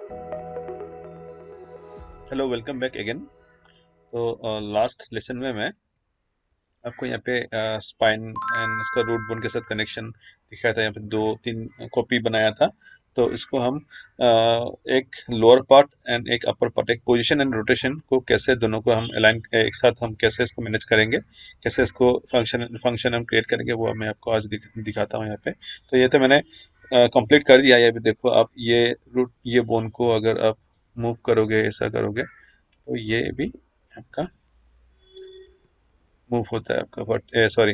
Hello, welcome back again. तो last lesson में मैं आपको यहाँ पे स्पाइन एंड इसका रूट बोन के साथ कनेक्शन दिखाया था। यहाँ पे दो तीन कॉपी बनाया था। तो इसको हम एक लोअर पार्ट एंड एक अपर पार्ट, एक पोजीशन एंड रोटेशन को कैसे दोनों को हम अलाइन एक साथ हम कैसे इसको मैनेज करेंगे, कैसे इसको फंक्शन फंक्शन हम क्रिएट करेंगे, वो मैं आपको आज दिखाता हूँ यहाँ पे। तो ये तो मैंने कंप्लीट कर दिया है। अभी देखो आप, ये रूट ये बोन को अगर आप मूव करोगे, ऐसा करोगे तो ये भी आपका मूव होता है आपका। बट सॉरी,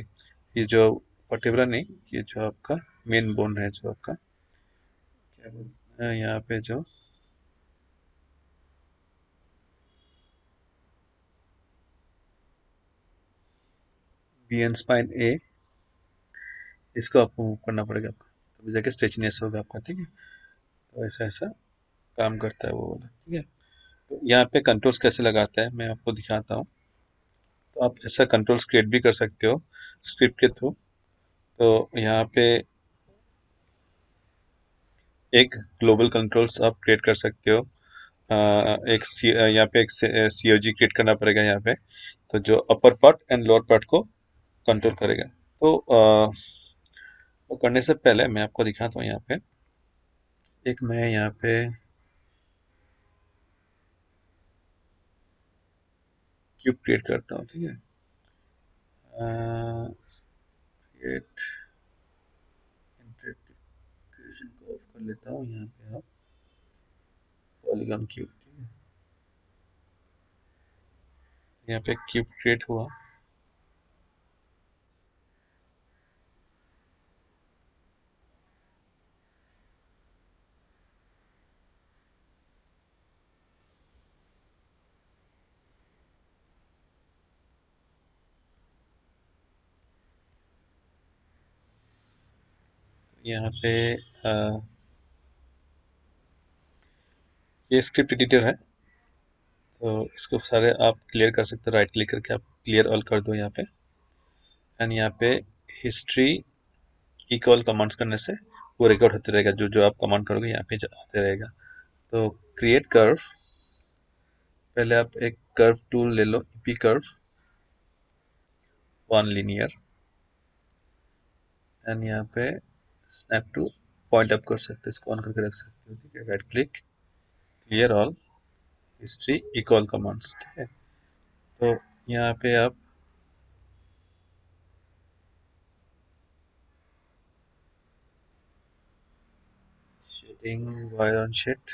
ये जो वर्टेब्रा नहीं, ये जो आपका मेन बोन है, जो आपका क्या बोलते हैं यहाँ पे, जो बी एन स्पाइन ए, इसको आपको मूव करना पड़ेगा आपको, तभी जाके स्ट्रेचनेस होगा आपका। ठीक है, तो ऐसा ऐसा काम करता है वो वाला। ठीक है, तो यहाँ पे कंट्रोल्स कैसे लगाता है मैं आपको दिखाता हूँ। तो आप ऐसा कंट्रोल्स क्रिएट भी कर सकते हो स्क्रिप्ट के थ्रू। तो यहाँ पे एक ग्लोबल कंट्रोल्स आप क्रिएट कर सकते हो। यहाँ पे एक सीओजी क्रिएट करना पड़ेगा यहाँ पे, तो जो upper part and lower part को कंट्रोल करेगा। तो वो करने से पहले मैं आपको दिखाता हूँ यहाँ पे। एक मैं यहाँ पे क्यूब क्रिएट करता हूँ। ठीक है, क्रिएट इंटरप्रिटेशन को ऑफ कर लेता हूँ। यहाँ पे आप पॉलीगॉन क्यूब, ठीक है, यहाँ पे क्यूब क्रिएट हुआ। यहाँ पे ये स्क्रिप्ट एडिटर है, तो इसको सारे आप क्लियर कर सकते हो। राइट क्लिक करके आप क्लियर ऑल कर दो यहाँ पे। एंड यहाँ पे हिस्ट्री इक्वल कमांड्स करने से वो रिकॉर्ड होते रहेगा, जो जो आप कमांड करोगे यहाँ पे आते रहेगा। तो क्रिएट कर्व, पहले आप एक कर्व टूल ले लो, EP curve one linear, and यहाँ पे स्नैप टू पॉइंट अप कर सकते हो, इसको ऑन करके रख सकते हो। ठीक है, right click, clear all, history equal commands. ठीक है, तो यहाँ पे आप shading wire on sheet,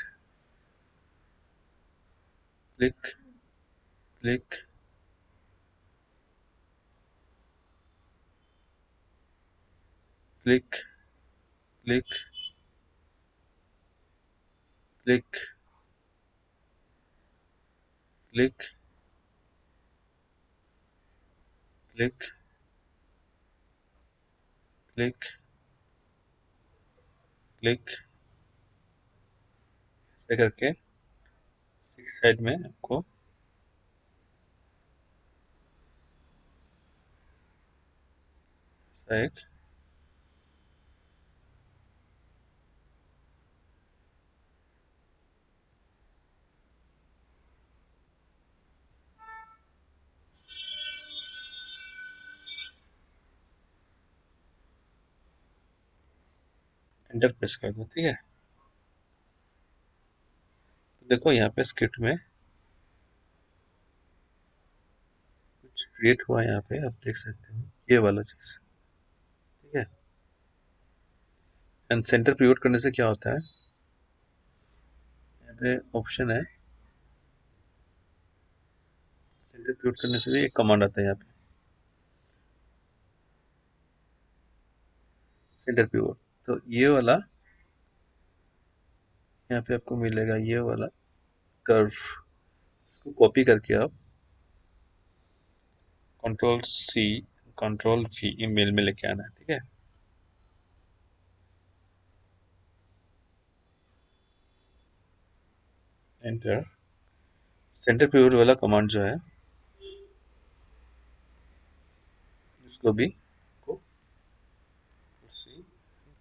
click click click click click click click click click, ऐसे करके सिक्स साइड में आपको साइड एंटर प्रेस कर दो। ठीक है, तो देखो यहाँ पे स्क्रिप्ट में कुछ क्रिएट हुआ, यहाँ पे आप देख सकते हो ये वाला चीज। ठीक है, एंड सेंटर पिवट करने से क्या होता है, यहाँ पे ऑप्शन है, सेंटर पिवट करने से भी एक कमांड आता है यहाँ पे, सेंटर पिवट। तो ये वाला यहाँ पे आपको मिलेगा, ये वाला कर्व, इसको कॉपी करके आप control C control V email में लेके आना है। ठीक है, एंटर। सेंटर पिवट वाला कमांड जो है, इसको भी को सी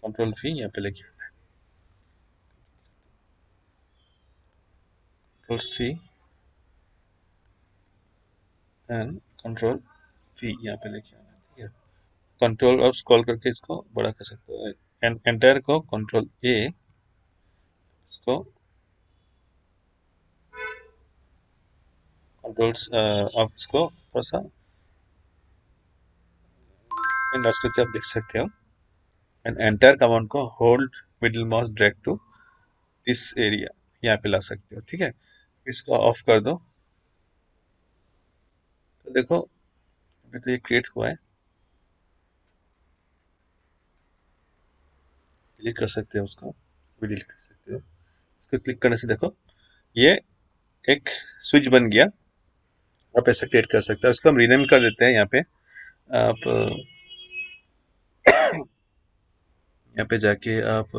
कंट्रोल वी यहाँ पे लेके आना है। Control C and control V यहाँ पे लेके आना है, ठीक है। कंट्रोल अब स्क्रॉल करके इसको बड़ा कर सकते हो, एंटायर को कंट्रोल ए, इसको कंट्रोल्स आप इसको थोड़ा सा इंडर्स करके आप देख सकते हो। एंड एंटायर कमांड को hold middle mouse drag to this area यहाँ पे ला सकते हो, ठीक है। इसको ऑफ कर दो, तो देखो अभी तो ये क्रिएट हुआ है। डिलीट कर सकते हो उसको भी डिलीट कर सकते हो। इसको क्लिक करने से देखो ये एक स्विच बन गया। आप ऐसे क्रिएट कर सकते हो। इसको हम रीनेम कर देते हैं यहाँ पे। आप यहाँ पे जाके आप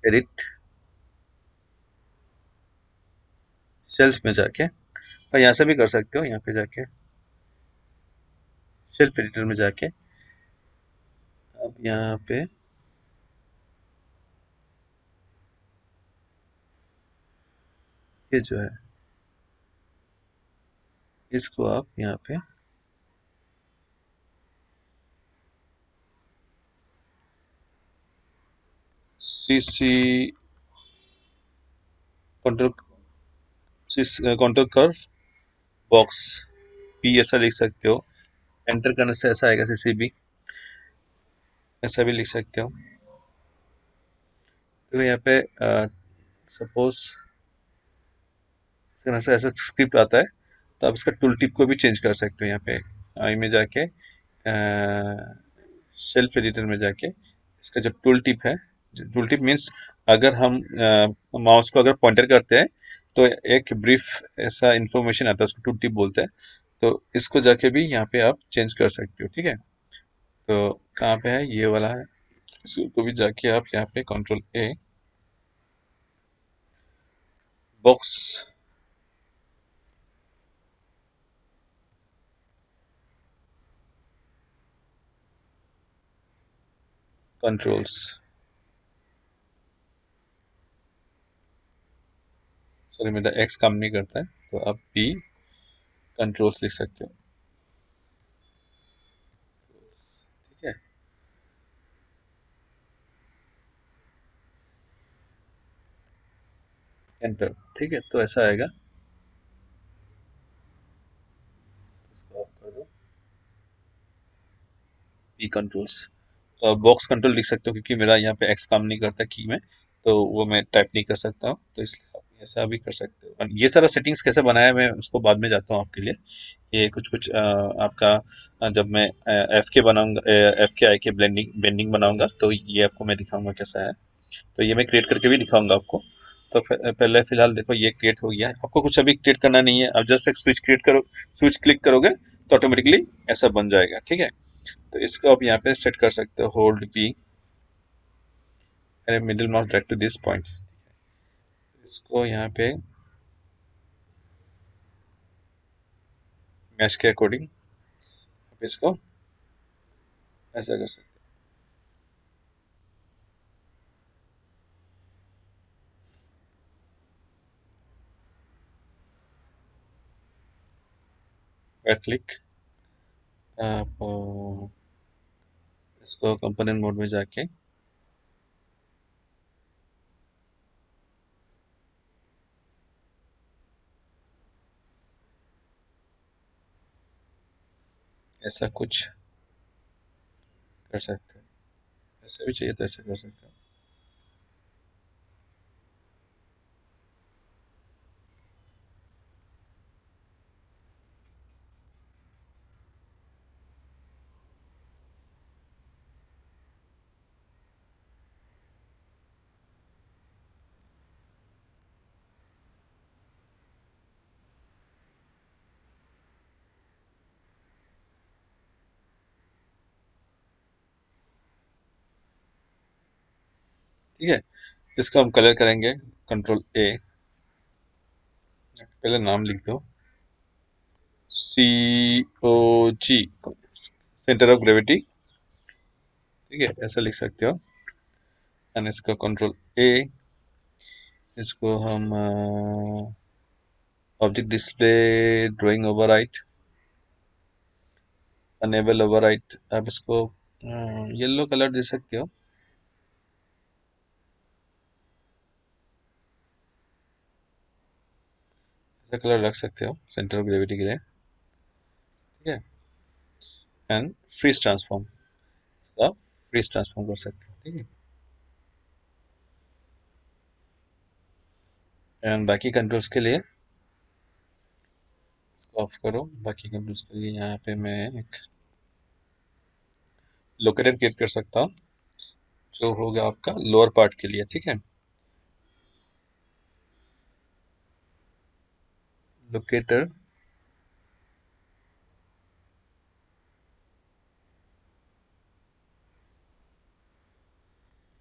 एडिट सेल्फ में जाके, और यहाँ से भी कर सकते हो, यहाँ पे जाके सेल्फ एडिटर में जाके अब यहाँ पे ये जो है इसको आप यहाँ पे C C control control curve box पी ऐसा लिख सकते हो। एंटर करने से ऐसा आएगा सीसीबी, ऐसा भी लिख सकते हो। तो यहाँ पे सपोज इस तरह से ऐसा स्क्रिप्ट आता है, तो आप इसका टूल टिप को भी चेंज कर सकते हो। यहाँ पे आई में जाके सेल्फ एडिटर में जाके इसका जो टूल टिप है, टूल टिप मीन्स अगर हम माउस को अगर पॉइंटर करते हैं तो एक ब्रीफ ऐसा इंफॉर्मेशन आता है, उसको टूल टिप बोलते हैं। तो इसको जाके भी यहाँ पे आप चेंज कर सकते हो, ठीक है। तो कहाँ पे है, ये वाला है। इसको भी जाके आप यहाँ पे control a box controls, sorry मेरा एक्स काम नहीं करता है, तो आप बी कंट्रोल्स लिख सकते हो, ठीक है। एंटर, ठीक है। तो ऐसा आएगा, इसको ऑफ कर दो। बी कंट्रोल्स, तो आप बॉक्स कंट्रोल लिख सकते हो, क्योंकि मेरा यहाँ पे एक्स काम नहीं करता की में, तो वो मैं टाइप नहीं कर सकता हूँ, तो इसलिए आप ऐसा भी कर सकते हो। और ये सारा सेटिंग्स कैसे बनाया है, मैं उसको बाद में जाता हूँ आपके लिए। ये कुछ कुछ आपका जब मैं एफ के बनाऊंगा, एफ के आई के ब्लेंडिंग बेंडिंग बनाऊंगा, तो ये आपको मैं दिखाऊंगा कैसा है। तो ये मैं क्रिएट करके भी दिखाऊंगा आपको। तो पहले फिलहाल देखो ये क्रिएट हो गया है। आपको कुछ अभी क्रिएट करना नहीं है, आप जस्ट एक स्विच क्रिएट करो, स्विच क्लिक करोगे तो ऑटोमेटिकली ऐसा बन जाएगा, ठीक है। तो इसको आप यहाँ पे सेट कर सकते हो, hold B and middle mouse drag to this point. इसको यहाँ पे मैच के अकॉर्डिंग आप इसको ऐसा कर सकते हो। राइट क्लिक, आप इसको कंपोनेंट मोड में जाके ऐसा कुछ कर सकते हो। ऐसा भी चाहिए तो ऐसा कर सकते हो, ठीक है। इसको हम कलर करेंगे, कंट्रोल ए, पहले नाम लिख दो, COG G, centre of gravity, ठीक है, ऐसा लिख सकते हो। एंड इसका कंट्रोल ए, इसको हम object display drawing overwrite, enable overwrite, आप इसको येलो कलर दे सकते हो। ऐसा कलर रख सकते हो सेंटर ऑफ ग्रेविटी के लिए, ठीक है। एंड फ्रीज ट्रांसफॉर्म, इसका फ्रीज ट्रांसफॉर्म कर सकते हो, ठीक है। एंड बाकी कंट्रोल्स के लिए इसको ऑफ करो। बाकी कंट्रोल्स के लिए यहाँ पे मैं एक लोकेटर क्रिएट कर सकता हूँ, जो होगा आपका लोअर पार्ट के लिए, ठीक है। लोकेटर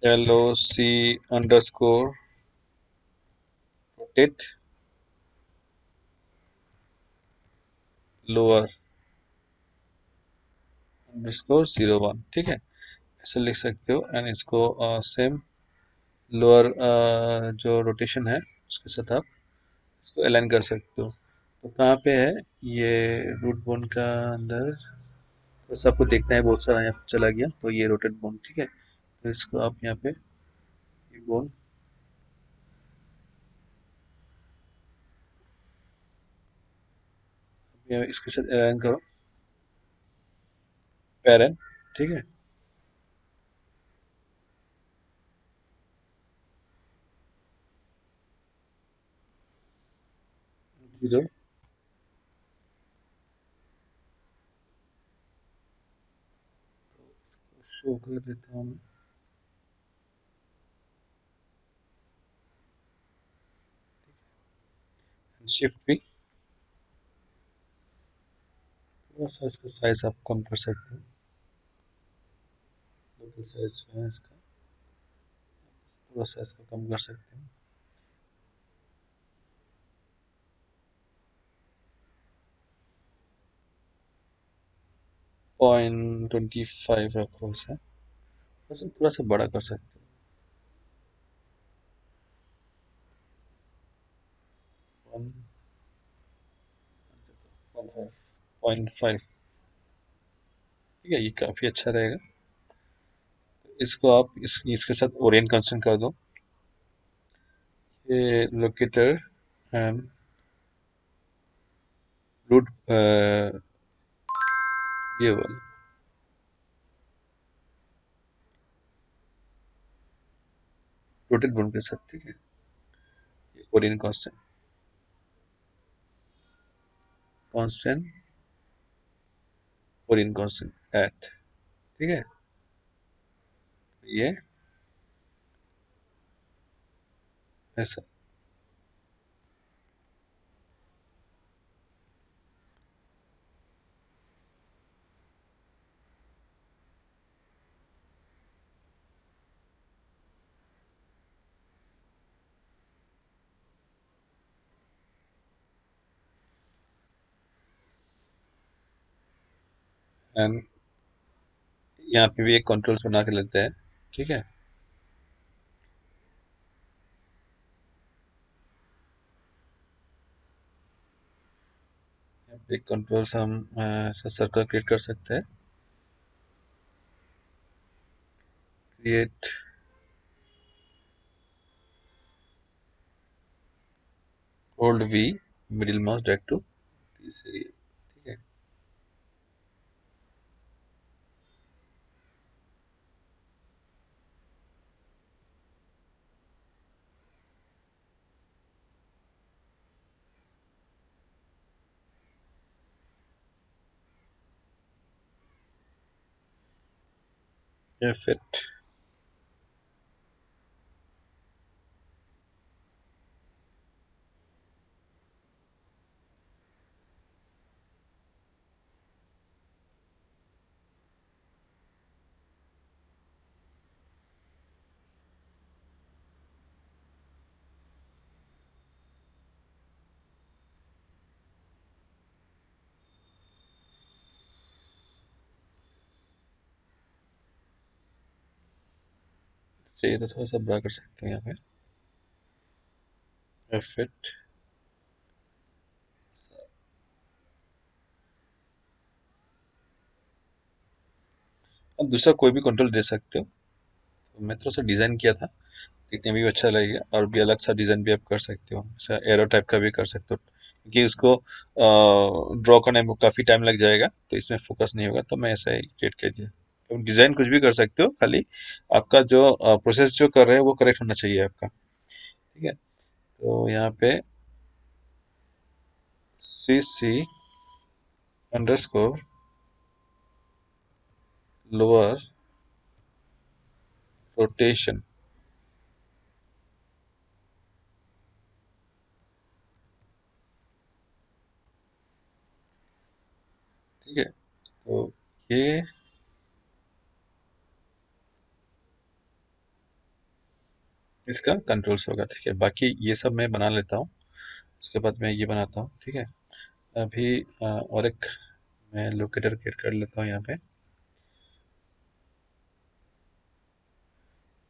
LOC_rotate लोअर अंडरस्कोर 01, ठीक है, ऐसे लिख सकते हो। एंड इसको सेम लोअर जो रोटेशन है उसके साथ आप इसको अलाइन कर सकते हो। तो कहाँ पे है ये रूट बोन का अंदर, बस आपको देखना है, बहुत सारा यहाँ पे चला गया, तो ये रोटेट बोन, ठीक है। तो इसको आप यहाँ पे ये बोन इसके साथ अलाइन करो, पैरेंट, ठीक है। जीरो शो कर देता हूँ मैं। शिफ्ट भी, थोड़ा सा इसका साइज आप कम कर सकते हो। लोकल साइज जो है इसका थोड़ा सा इसका कम कर सकते हो। 0.25 रखो इसे, बस थोड़ा सा बड़ा कर सकते हो। 0.5, ठीक है, ये काफ़ी अच्छा रहेगा। इसको आप इसके साथ ओरिएंट कंस्ट्रेंट कर दो, ये लोकेटर एंड रूट ये वाला रोटेट बोन के साथ, ठीक है, Orient constant constant Orient constant eight, ठीक है, ये ऐसा। एंड यहाँ पे भी एक कंट्रोल्स बना के लेते हैं, ठीक है। यहाँ पे एक कंट्रोल्स हम ऐसा सर्कल क्रिएट कर सकते हैं, create hold V middle mouse drag to this area, ठीक है। ये फिट, चाहिए तो थोड़ा सा बड़ा कर सकते हो यहाँ पे, फिट। अब दूसरा कोई भी कंट्रोल दे सकते हो। तो मैं थोड़ा सा डिज़ाइन किया था, देखने में भी अच्छा लगेगा, और भी अलग सा डिज़ाइन भी आप कर सकते हो, जैसा एरो टाइप का भी कर सकते हो, क्योंकि उसको ड्रॉ करने में काफ़ी टाइम लग जाएगा, तो इसमें फोकस नहीं होगा, तो मैं ऐसा ही क्रिएट कर दिया। तो डिज़ाइन कुछ भी कर सकते हो, खाली आपका जो प्रोसेस जो कर रहे हो वो करेक्ट होना चाहिए आपका। ठीक है, तो यहाँ पे CC_, लोअर रोटेशन। ठीक है, तो ये इसका कंट्रोल्स होगा। ठीक है, बाकी ये सब मैं बना लेता हूँ, उसके बाद मैं ये बनाता हूँ। ठीक है, अभी और एक मैं लोकेटर क्रिएट कर लेता हूँ यहाँ पे,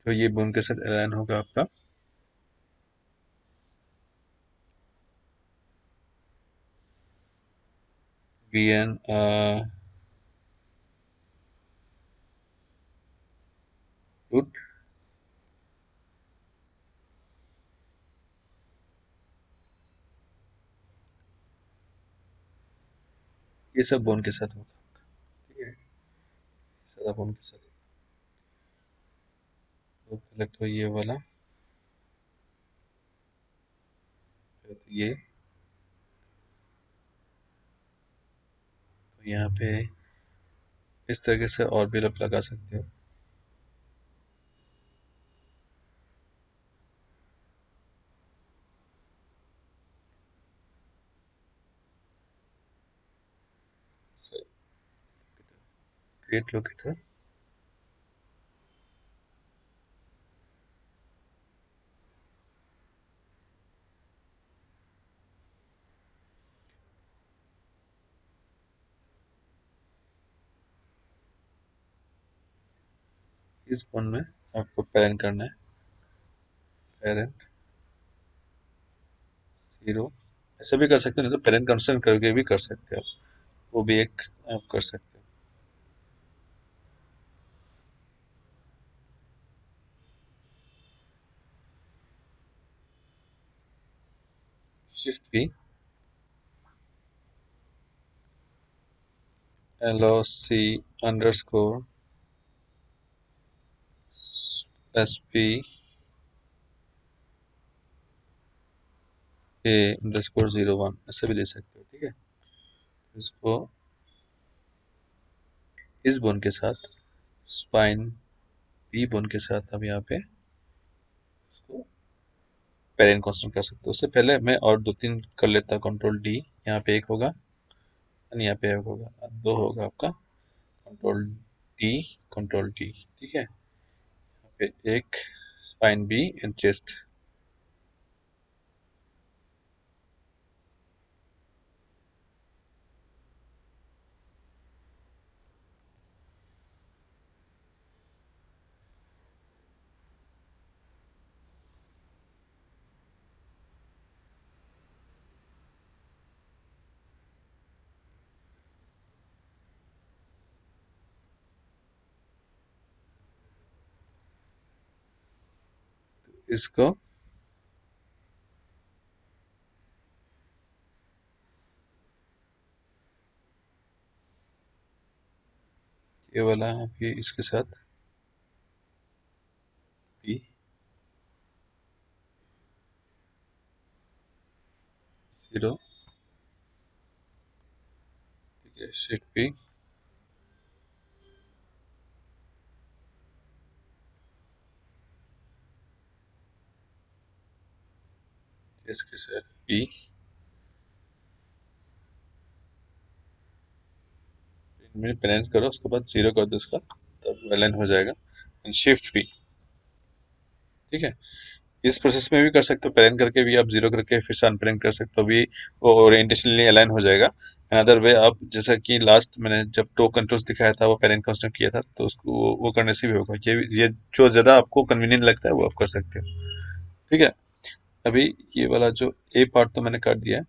तो ये बूम के साथ अलाइन होगा आपका। VN रूट, ये सब बोन के साथ होगा। ठीक है, सारा बोन के साथ। तो पहले तो ये वाला, फिर तो ये, तो यहाँ पे इस तरीके से और भी आप लगा सकते हो। क्रिएट लोकेटर, इस बोन में आपको पेरेंट करना है, पेरेंट 0। ऐसे भी कर सकते हो, नहीं तो पेरेंट कंसर्न करके भी कर सकते हो, वो भी एक आप कर सकते हो। Shift+, LOC_, SPA_01, ऐसे भी दे सकते हो। ठीक है, इसको इस बोन के साथ, स्पाइन बी बोन के साथ अब यहाँ पे इसको पेरेंट कांस्टेंट कर सकते हो। उससे पहले मैं और दो तीन कर लेता हूँ, कंट्रोल D, यहाँ पे एक होगा और यहाँ पे एक होगा, दो होगा आपका, कंट्रोल D, कंट्रोल D। ठीक है, यहाँ पे एक स्पाइन बी एंड चेस्ट। इसको ये वाला अभी इसके साथ बी 0। ठीक है, Shift+, इसके साथ बी, इनमें पेरेंट्स करो, उसके बाद 0 कर दो इसका, तब अलाइन हो जाएगा। And Shift+। ठीक है, इस प्रोसेस में भी कर सकते हो, पेरेंट करके भी आप जीरो करके फिर से अनपेरेंट कर सकते हो, भी वो ओरिएंटेशनली अलाइन हो जाएगा। अनदर वे आप जैसा कि लास्ट मैंने जब टो कंट्रोल्स दिखाया था वो पेरेंट कंस्ट्रक्ट किया था, तो उसको वो करने से भी होगा। ये जो ज्यादा आपको कन्वीनियंट लगता है वो आप कर सकते हो। ठीक है। अभी ये वाला जो ए पार्ट तो मैंने कर दिया है।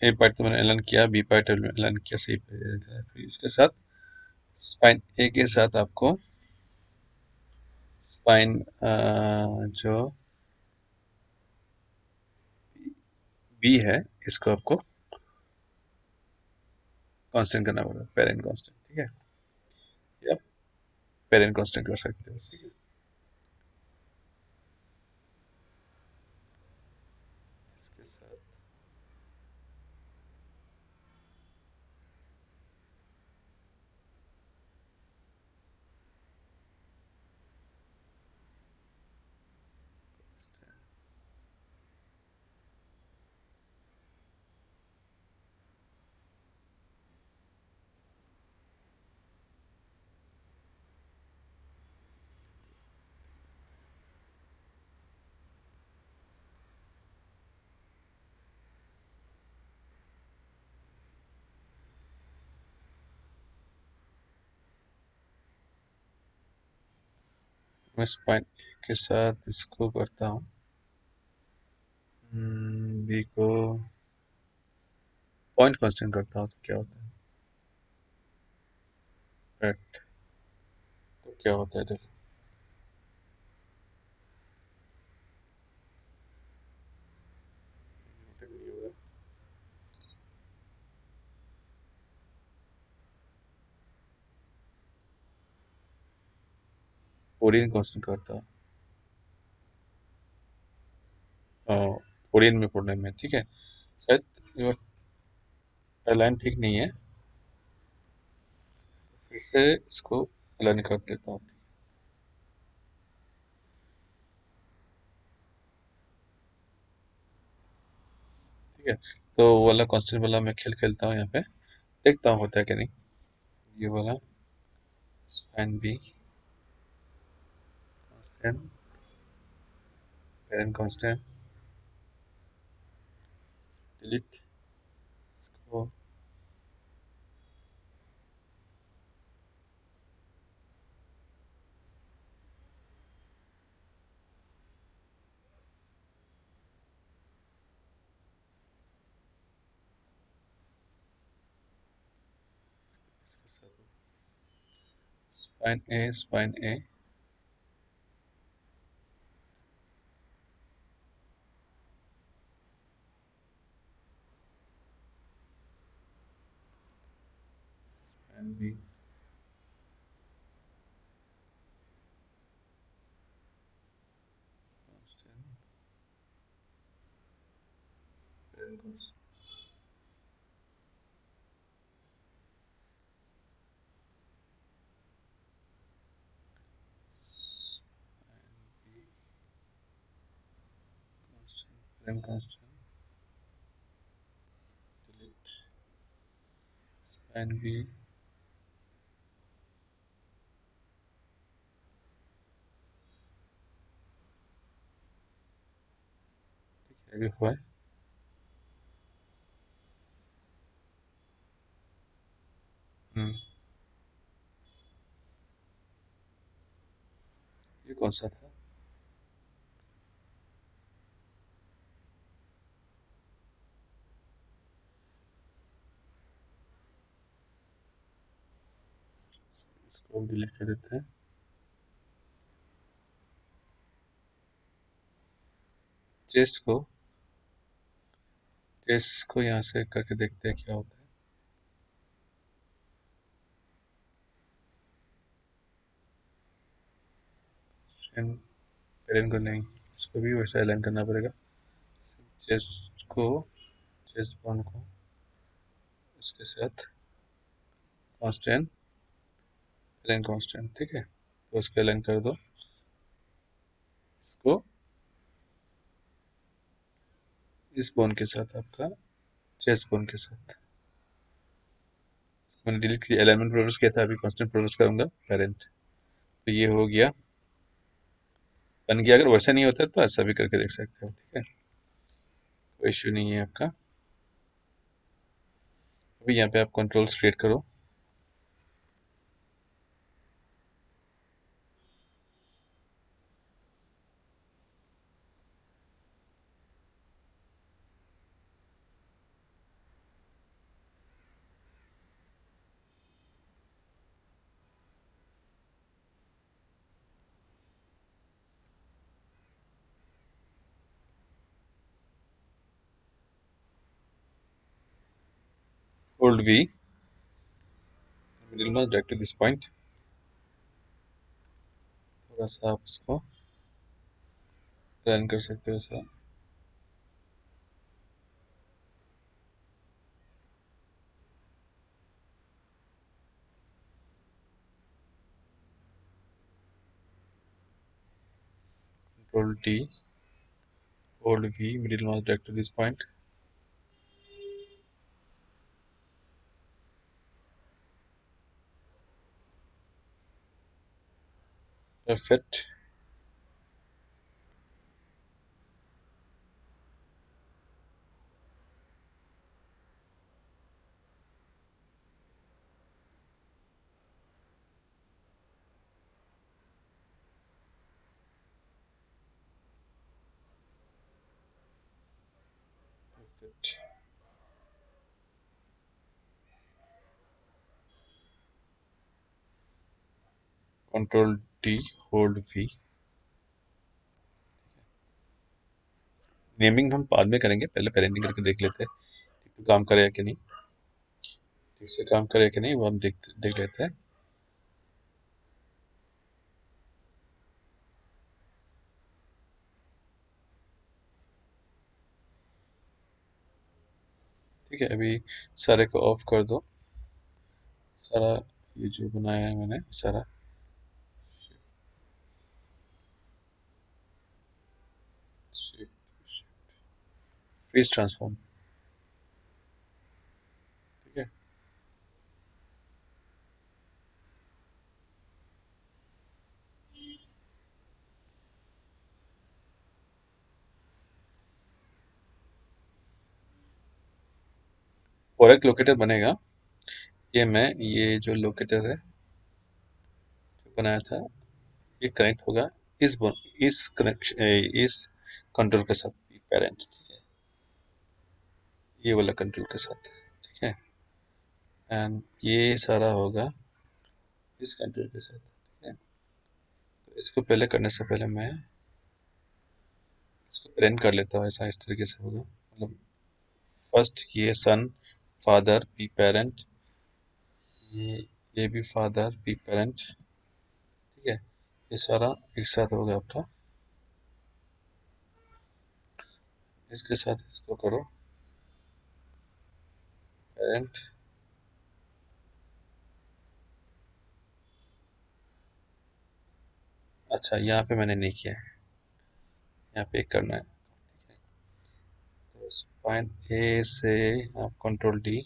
ए पार्ट तो मैंने एलन किया, बी पार्ट एलन किया, सी पार्ट। फिर इसके साथ स्पाइन ए के साथ आपको स्पाइन जो बी है इसको आपको कांस्टेंट करना पड़ेगा, पेरेंट कांस्टेंट। ठीक है, या पेरेंट कांस्टेंट कर सकते हो। ठीक है, इसके साथ मैं स्पाइन ए के साथ इसको करता हूँ, बी को पॉइंट कांस्टेंट करता हूँ, तो क्या होता है? करेक्ट। तो क्या होता है देखो, कोरियन कांस्टेंट करता हूँ, कोरियन में पढ़ने में। ठीक है, शायद लाइन ठीक नहीं है, फिर से इसको अलाइन कर देता हूँ। ठीक है, तो वो वाला कांस्टेंट वाला मैं खेल खेलता हूँ यहाँ पे, देखता हूँ होता है कि नहीं। ये वाला spine B constant, parent constant, delete को इसके साथ spine A spine B constant, parent constant, B constant, parent constant, delete spine B. ठीक है, अभी हुआ है। हम्म, ये कौन सा था? इसको डिलीट कर देते हैं। चेस्ट को यहाँ से करके देखते हैं क्या होता है। पेरेंट को नहीं, इसको भी वैसा अलाइन करना पड़ेगा। चेस्ट को, चेस्ट बॉन्ड को इसके साथ कांस्टेंट, पेरेंट कांस्टेंट। ठीक है, तो इसको अलाइन कर दो, इसको इस बोन के साथ, आपका चेस्ट बोन के साथ। मैंने डिलीट किया, अलाइनमेंट प्रोग्रेस किया था, अभी कांस्टेंट प्रोग्रेस करूंगा पेरेंट। तो ये हो गया, बन गया। अगर वैसा नहीं होता तो ऐसा भी करके देख सकते हो, ठीक है, कोई इश्यू नहीं है आपका। अभी यहाँ पे आप कंट्रोल्स क्रिएट करो। Hold V, middle mouse drag to this point, थोड़ा सा आप इसको प्लान कर सकते हो ऐसा। Control D, hold V, middle mouse drag to this point. Perfect. Perfect. Control D, hold V. Naming हम बाद में करेंगे, पहले पेरेंटिंग करके देख लेते हैं ठीक से काम करेगा कि नहीं, ठीक से काम करेगा कि नहीं वो हम देख लेते हैं। ठीक है, अभी सारे को ऑफ कर दो। सारा ये जो बनाया है मैंने सारा फ्रीज ट्रांसफॉर्म, ठीक है। और एक लोकेटर बनेगा, ये जो लोकेटर है जो बनाया था, ये कनेक्ट होगा इस कनेक्शन, इस कंट्रोल के साथ, पेरेंट, ये वाला कंट्रोल के साथ, ठीक है। एंड ये सारा होगा इस कंट्रोल के साथ, ठीक है। तो इसको पहले करने से पहले मैं इसको पेरेंट कर लेता हूँ, ऐसा इस तरीके से होगा, मतलब फर्स्ट ये सन फादर बी पेरेंट, ये ये भी फादर बी पेरेंट, ठीक है। ये सारा एक साथ होगा आपका, इसके साथ इसको करो पेरेंट। अच्छा, यहाँ पे मैंने नहीं किया है, यहाँ पे एक करना है, तो स्पाइन ए से आप कंट्रोल डी,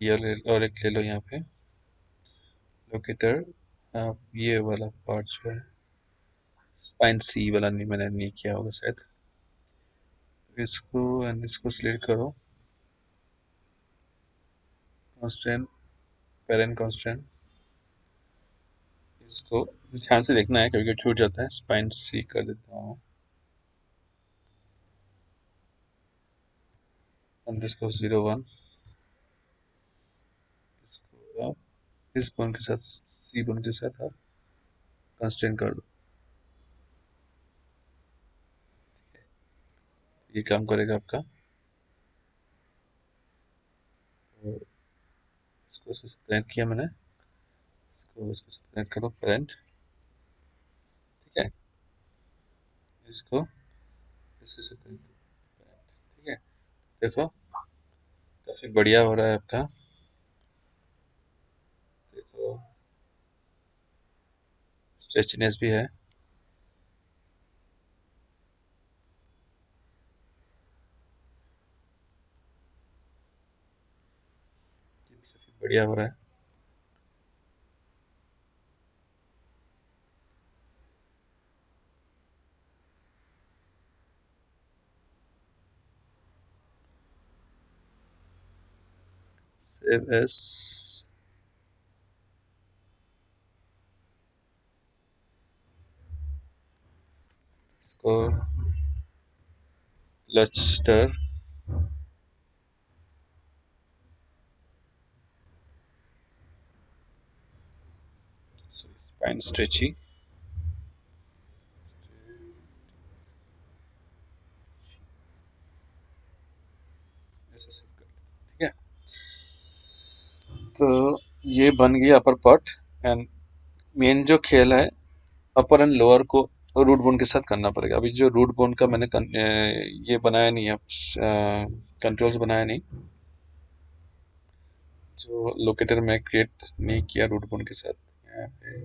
ये और एक ले लो यहाँ पे लोकेटर, आप ये वाला पार्ट जो है स्पाइन सी वाला नहीं, मैंने नहीं किया होगा शायद, इसको एंड इसको सिलेक्ट करो, कांस्टेंट, पेरेंट कांस्टेंट, इसको ध्यान से देखना है, कभी कभी छूट जाता है, स्पाइन सी कर देता हूँ, अंडरस्कोर 01, इसको आप इस बोन के साथ, सी बोन के साथ आप कांस्टेंट कर दो, ये काम करेगा आपका। तो इसको इसके साथ कनेक्ट किया मैंने, इसको इसके साथ कनेक्ट करो पेरेंट, ठीक है, इसको इसके साथ कनेक्ट करो पेरेंट, ठीक है। देखो काफी बढ़िया हो रहा है आपका, देखो स्ट्रेचनेस भी है। बढ़िया हो रहा है। सेव एस, इसको क्लस्टर स्पाइन स्ट्रेची, ऐसे सेव कर, ठीक है। तो ये बन गया अपर पार्ट। एंड मेन जो खेल है अपर एंड लोअर को रूट बोन के साथ करना पड़ेगा। अभी जो रूट बोन का मैंने ये बनाया नहीं है, कंट्रोल्स बनाया नहीं, जो लोकेटर में क्रिएट नहीं किया रूट बोन के साथ। यहाँ पे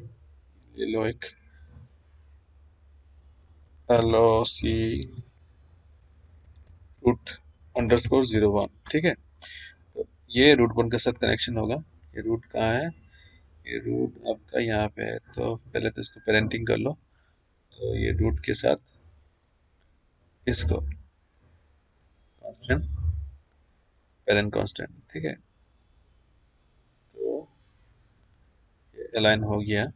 ले लो एक LOC रूट अंडरस्कोर 01, ठीक है। तो ये रूट बोन के साथ कनेक्शन होगा। ये रूट कहाँ है? ये रूट आपका यहाँ पे है, तो पहले तो इसको पेरेंटिंग कर लो। तो ये रूट के साथ इसको कांस्टेंट, पेरेंट कांस्टेंट, ठीक है। तो ये अलाइन हो गया।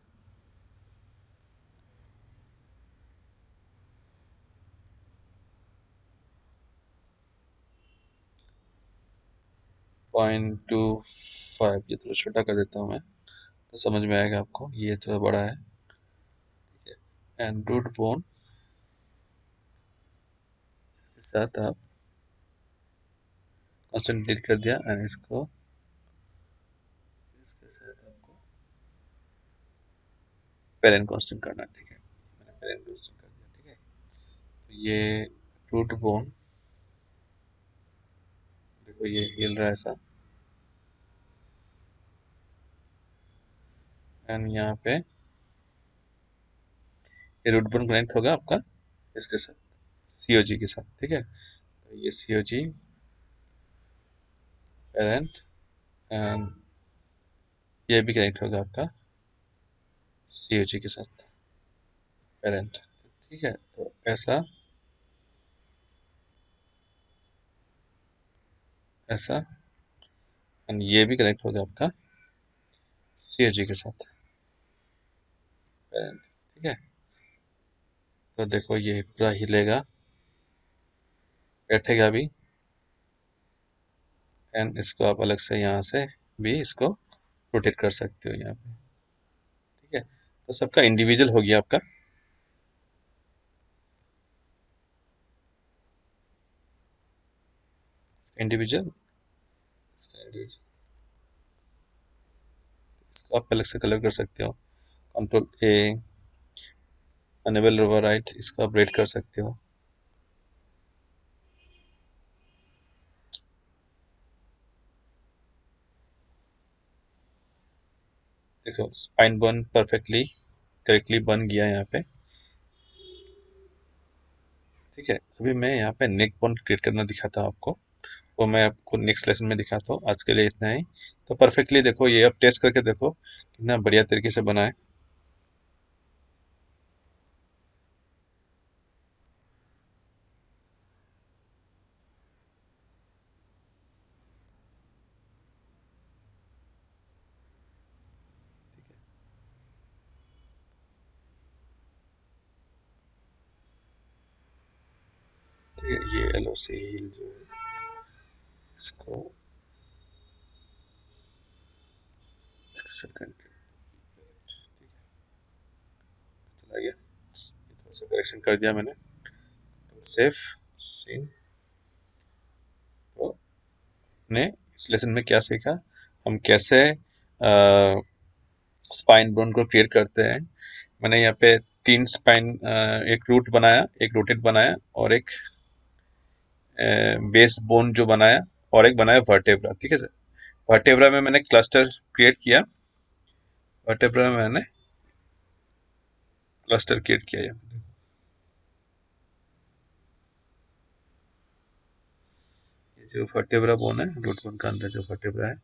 0.25, ये थोड़ा छोटा कर देता हूँ मैं, तो समझ में आएगा आपको। ये थोड़ा बड़ा है, ठीक है। एंड रूट बोन के साथ आप कांस्टेंट डिलीट कर दिया, एंड इसको इसके साथ आपको पेरेंट कांस्टेंट करना, ठीक है। मैंने पेरेंट कांस्टेंट कर दिया, ठीक है। तो ये रूट बोन देखो ये हिल रहा है ऐसा, एंड यहाँ पे ये रूट बोन कनेक्ट होगा आपका इसके साथ, COG के साथ, ठीक है। तो ये COG पेरेंट, एंड ये भी कनेक्ट होगा आपका COG के साथ, पेरेंट, ठीक है। तो ऐसा ऐसा, एंड ये भी कनेक्ट होगा आपका COG के साथ, पेरेंट, ठीक है। तो देखो ये पूरा हिलेगा, बैठेगा भी, एंड इसको आप अलग से यहाँ से भी इसको रोटेट कर सकते हो यहाँ पे, ठीक है। तो सबका इंडिविजुअल हो गया आपका। इंडिविजुअल, इसको आप अलग से कलर कर सकते हो। Ctrl A, अनेबल ओवरराइट, इसको आप रेड कर सकते हो। देखो स्पाइन बन परफेक्टली करेक्टली बन गया यहाँ पे, ठीक है। अभी मैं यहाँ पे नेक बोन क्रिएट करना दिखाता हूँ आपको, वो मैं आपको नेक्स्ट लेसन में दिखाता हूँ। आज के लिए इतना ही। तो परफेक्टली देखो, ये अब टेस्ट करके देखो कितना बढ़िया तरीके से बना है। ठीक है, ये LOC हील जो है इसको सेकंड चला गया, थोड़ा सा करेक्शन कर दिया मैंने। Save scene. तो ने इस लेसन में क्या सीखा, हम कैसे स्पाइन बोन को क्रिएट करते हैं। मैंने यहाँ पे 3 स्पाइन, एक रूट बनाया, एक रोटेट बनाया, और एक बेस बोन जो बनाया, और एक बनाया वर्टेब्रा, ठीक है सर। वर्टेब्रा में मैंने क्लस्टर क्रिएट किया, वर्टेब्रा में मैंने क्लस्टर क्रिएट किया। ये जो वर्टेब्रा बोन है, रूट बोन का अंदर जो वर्टेब्रा है,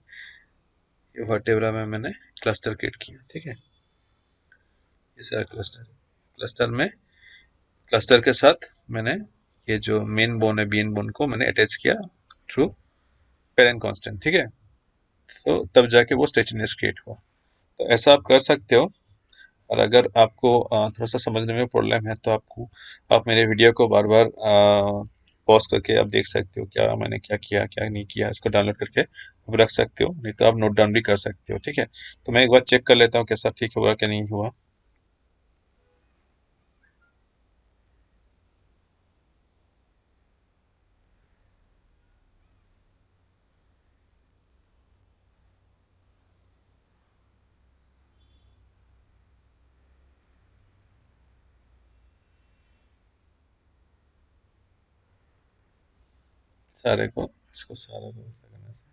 ये वर्टेब्रा में मैंने क्लस्टर क्रिएट किया, ठीक है। ये सारा क्लस्टर, क्लस्टर में, क्लस्टर के साथ मैंने ये जो मेन बोन है, बीन बोन को मैंने अटैच किया थ्रू पेरेंट कांस्टेंट, ठीक है। तो तब जाके वो स्ट्रेचनेस क्रिएट हुआ। तो ऐसा आप कर सकते हो। और अगर आपको थोड़ा सा समझने में प्रॉब्लम है तो आप मेरे वीडियो को बार बार पॉज करके आप देख सकते हो, क्या मैंने क्या किया क्या नहीं किया, इसको डाउनलोड करके आप रख सकते हो, नहीं तो आप नोट डाउन भी कर सकते हो, ठीक है। तो मैं एक बार चेक कर लेता हूँ कैसा ठीक हुआ क्या नहीं हुआ। सारे को, इसको सारे को ऐसा करने से,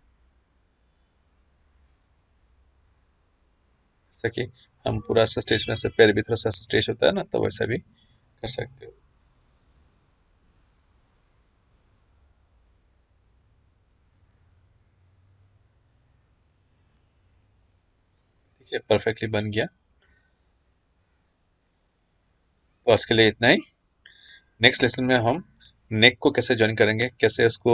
जैसे कि हम पूरा ऐसा स्ट्रेच में से पैर भी थोड़ा सा स्ट्रेच होता है ना, तो वैसा भी कर सकते हो। ठीक है, परफेक्टली बन गया। तो आज के लिए इतना ही। नेक्स्ट लेसन में हम नेक को कैसे ज्वाइन करेंगे, कैसे उसको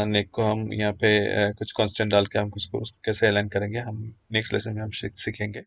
नेक को हम यहाँ पे कुछ कांस्टेंट डाल के हम उसको कैसे अलाइन करेंगे, हम नेक्स्ट लेसन में हम सीखेंगे।